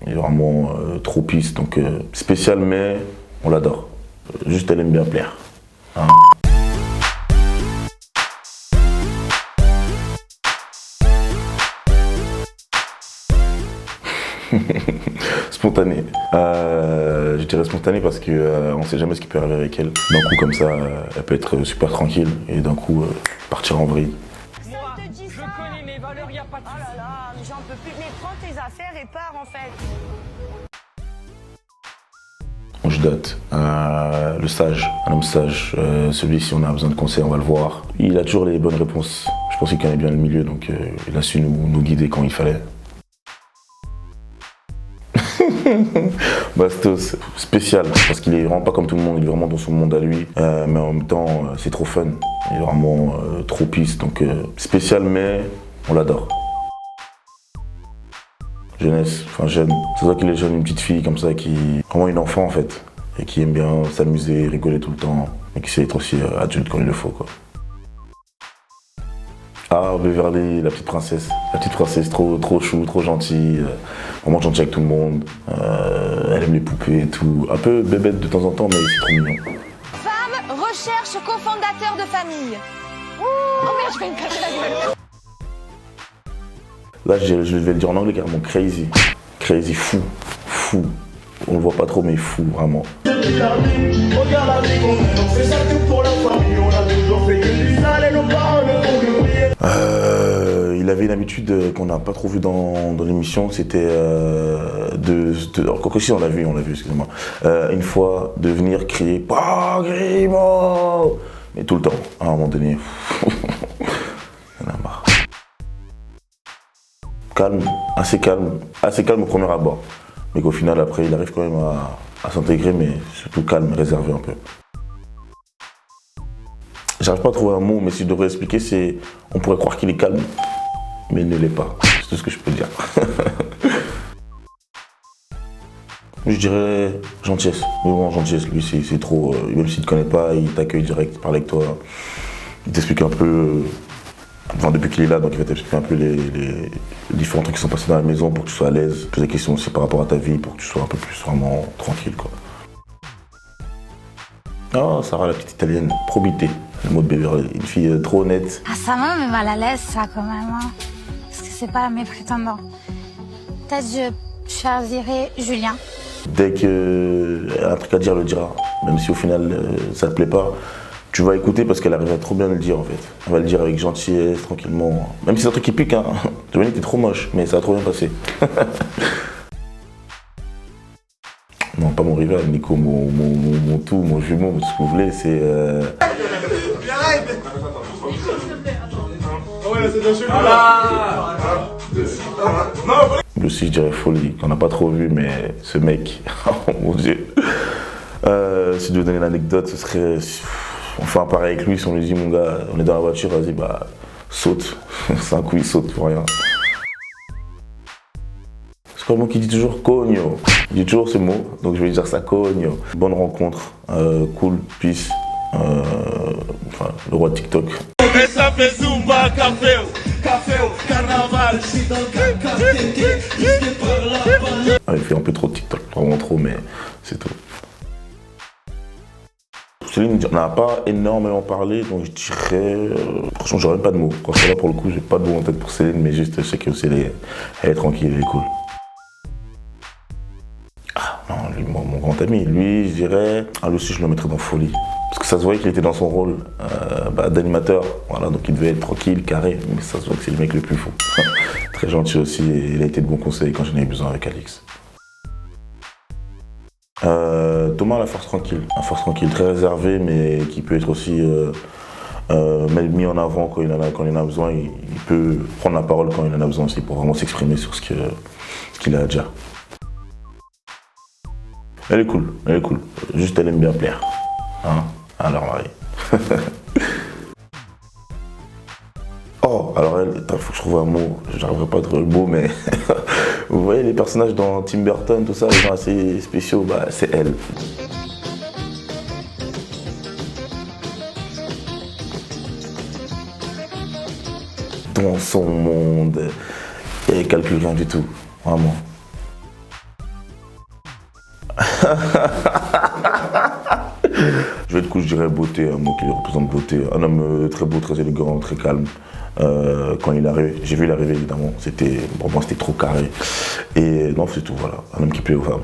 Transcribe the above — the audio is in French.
Il est vraiment trop pisse, donc spécial, mais on l'adore. Juste, elle aime bien plaire. Hein. Spontané. Je dirais spontané parce que on sait jamais ce qui peut arriver avec elle. D'un coup comme ça, elle peut être super tranquille et d'un coup partir en vrille. Je connais mes valeurs, y a pas de soucis. Oh là là, mais j'en peux plus. Mais prends tes affaires et pars en fait. Je date. Le sage, un homme sage. Celui, si on a besoin de conseils, on va le voir. Il a toujours les bonnes réponses. Je pense qu'il connaît bien le milieu, donc il a su nous guider quand il fallait. Bastos, spécial, parce qu'il est vraiment pas comme tout le monde, il est vraiment dans son monde à lui, mais en même temps c'est trop fun, il est vraiment trop pisse, donc spécial, mais on l'adore. Jeunesse, enfin jeune, c'est ça qu'il est jeune, une petite fille comme ça, qui vraiment une enfant en fait, et qui aime bien s'amuser, rigoler tout le temps, et qui sait être aussi adulte quand il le faut quoi. Ah, Beverly, la petite princesse, trop chou, trop gentille, vraiment gentille avec tout le monde. Elle aime les poupées et tout. Un peu bébête de temps en temps, mais c'est trop mignon. Femme recherche cofondateur de famille. Oh merde, je vais me casser la gueule. Là, je vais le dire en anglais carrément, crazy. Crazy, fou. On le voit pas trop, mais fou, vraiment. Il avait une habitude qu'on n'a pas trop vue dans l'émission, c'était quoi que si on l'a vu, excusez-moi. Une fois de venir crier « Pas Grimaud !» Mais tout le temps, à un moment donné. Il y en a marre. Assez calme au premier abord. Mais qu'au final, après, il arrive quand même à s'intégrer, mais surtout calme, réservé un peu. J'arrive pas à trouver un mot, mais si je devrais expliquer, c'est... On pourrait croire qu'il est calme, mais il ne l'est pas. C'est tout ce que je peux dire. Je dirais gentillesse. Mais bon, gentillesse, lui, c'est trop... même s'il ne te connaît pas, il t'accueille direct, il parle avec toi. Il t'explique un peu... Enfin, depuis qu'il est là, donc il va t'expliquer un peu les différents trucs qui sont passés dans la maison pour que tu sois à l'aise. Poser des questions aussi par rapport à ta vie, pour que tu sois un peu plus vraiment tranquille, quoi. Oh, Sarah, la petite italienne, probité, le mot de Beverly, une fille trop honnête. Ah, ça me met mal à l'aise, ça, quand même, hein. Parce que c'est pas mes prétendants. Peut-être je choisirais Julien. Dès qu'elle a un truc à dire, elle le dira. Même si au final, ça te plaît pas, tu vas écouter parce qu'elle arrive à trop bien le dire, en fait. Elle va le dire avec gentillesse, tranquillement. Même si c'est un truc qui pique, hein. Dominique, t'es trop moche, mais ça va trop bien passer. Non, pas mon rival, Nico, mon tout, mon jumeau, tout ce que vous voulez, c'est... Lui aussi, je dirais folie, qu'on n'a pas trop vu, mais ce mec, oh mon Dieu. Si je devais donner l'anecdote, ce serait... On fait un pareil avec lui, si on lui dit, mon gars, on est dans la voiture, vas-y, bah, saute. C'est un coup, il saute pour rien. C'est quoi le mot qui dit toujours cogno? Il dit toujours ce mot, donc je vais dire ça, cogno. Bonne rencontre, cool, peace, enfin, le roi de TikTok. Ah, il fait un peu trop de TikTok, vraiment trop, mais c'est tout. Céline, on n'a pas énormément parlé, donc je dirais... franchement, j'aurais même pas de mots. Franchement, là, pour le coup, j'ai pas de mots en tête pour Céline, mais juste, je sais qu'elle elle est tranquille, elle est cool. Ah, non, lui, mon grand ami, lui, je dirais... Ah, lui aussi, je le mettrais dans folie. Parce que ça se voyait qu'il était dans son rôle d'animateur. Voilà, donc il devait être tranquille, carré, mais ça se voit que c'est le mec le plus fou. Très gentil aussi, et il a été de bons conseils quand j'en ai eu besoin avec Alix. Thomas, la force tranquille, très réservé, mais qui peut être aussi mis en avant quand il en a besoin. Il peut prendre la parole quand il en a besoin aussi pour vraiment s'exprimer sur ce qu'il a à dire. Elle est cool. Juste, elle aime bien plaire. Hein, à leur mari. Oh, alors elle, il faut que je trouve un mot. J'arriverai pas à trouver le mot, mais vous voyez les personnages dans Tim Burton, tout ça, les gens assez spéciaux, bah c'est elle. Dans son monde, elle calcule rien du tout, vraiment. Je vais être cool, je dirais beauté, un mot qui représente beauté. Un homme très beau, très élégant, très calme. Quand il est arrivé, j'ai vu l'arrivée évidemment, pour moi c'était trop carré. Et non, c'est tout, voilà. Un homme qui plaît aux femmes.